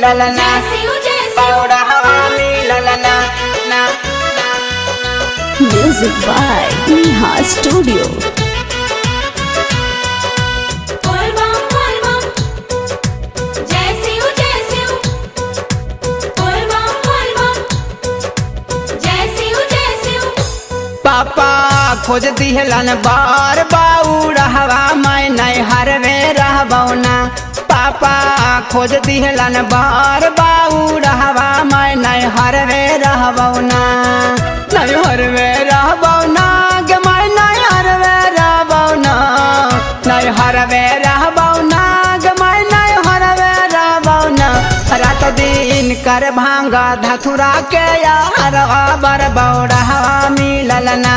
मिललना बौड़हवा मिललना ना। Music by Neha Studio. पापा खोज दिहलन बार बौड़हवा मैं नहीं हरवे रहबौना। पापा खोज दिहलन बार बौड़हवा मैं नहीं हरवे रहबौना। नहीं हरवे रहबौना गे मैं नहीं हरवे रहबौना। नहीं हरवे रहबौना गे मैं नहीं हरवे रहबौना। रात दिन कर भांगा धथुरा के यारवा बर बौड़हवा मिललना।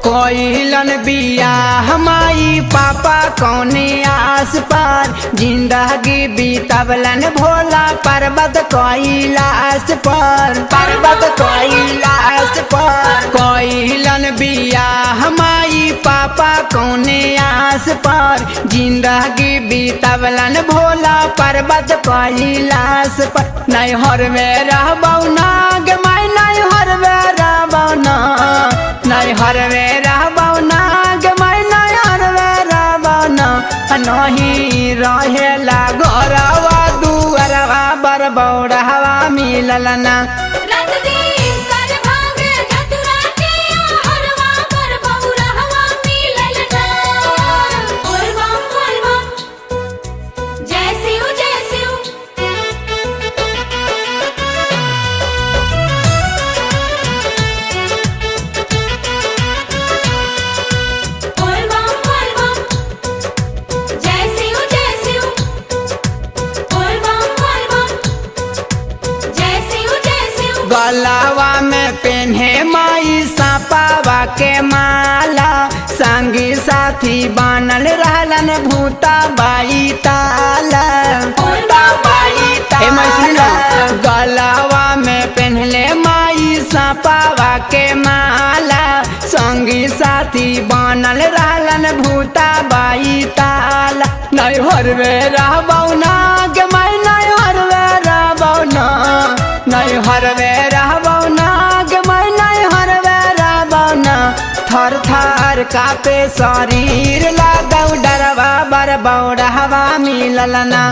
कोइलन बिया हमारी पापा कौने आस पार। जिंदगी बीतवलन भोला पर्वत कैलाश पर। पर्वत कैलाश पर कोइलन बिया हमारी पापा कौने आस पर। जिंदगी बीतवलन भोला पर्वत कैलाश पर। नहीं हरवे रहबौना गे मैं नहीं हरवे रहबौना। नहीं हरवे रहबौना गे मैं नहीं हरवे रहबौना। नहीं रहेला घरवा दुअरवा बर बौड़हवा मिललना। गलावा में पेन्हे माई सापावा के माला। संगी साथी बनल रहलन भूता बाई ताला। भूता बाई ताला गलावा में पेन्हले माई सापावा के माला। संगी साथी बनल रहलन भूता बाई ताला। नहीं हरवे रहबौना गे मैं नहीं हरवे रहबौना। नहीं हरवे रहबौना गे मैं नहीं हरवे रहबौना। थर थर कापे शरीर लागौ डरवा बर बौड़हवा मिललना।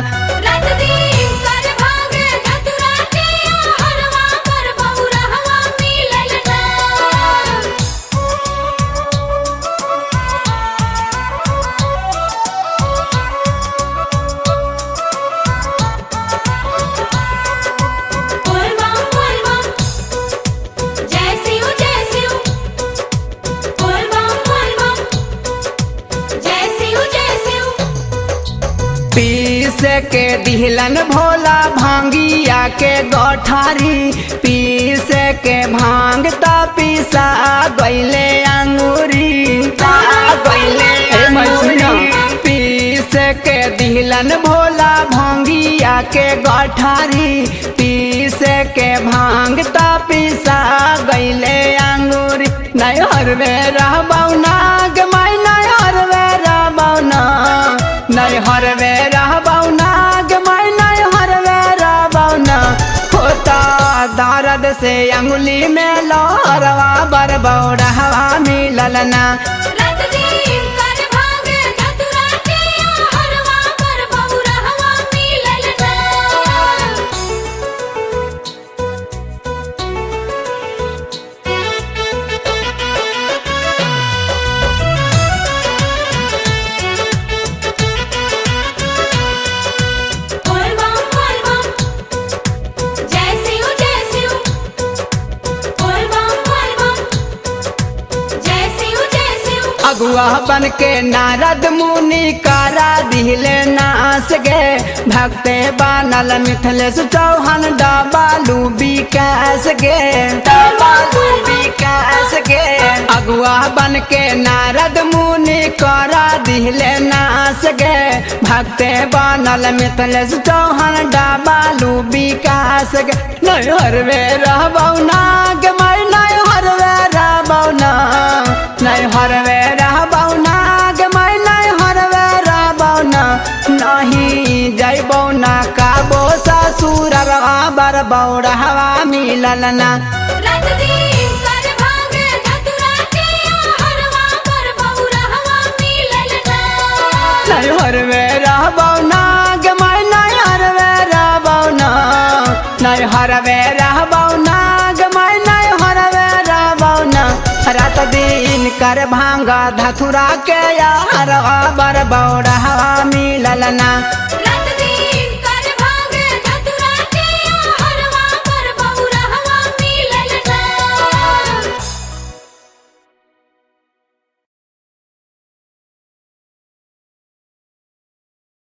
पीस के दिहलन भोला भांगिया के गठारी। पीस के भांग ता पीसा गईले अंगूरी। पीस के दिहलन भोला भांगिया के गठारी। पीस के भांग ता पीसा गईले अंगूरी। नहीं हरवे रहबौना गे मैं नहीं हरवे रहबौना। नहीं हरवे रहबौना गे मैं नहीं हरवे रहबौना। होता दर्द से अंगुली में लहरवा बर बौड़हवा मिललना। अगुआ बन के नारद मुनि करा दिले नास गे भक्ते बनल मिथिलेश चौहान डबालू विकास गे डबालू विकास गे अगुआ बन के नारद मुनि करा दिले नास गे भक्ते बनल मिथिलेश चौहान डबालू विकास गे नहीं हरवे रहबौ ना गे माय नहीं हरवे रहबौ ना नहीं हरवे रहबौ ना गे माय नहीं हरवे रहबौ ना नहीं जैबौ ना काबो ससुर बर बौरहवा मिलल ना रात दिन कर भांगे धतुरा के हरवा पर बहुरहवा मिलल ना नहीं हरवे रहबौ ना गे माय नहीं हरवे रहबौ ना नहीं हरवे रहबौ ना गे माय नहीं हरवे रहबौ ना रात दिन कर भांगा धतुरा के हरवा बर बौरहवा मिलल ना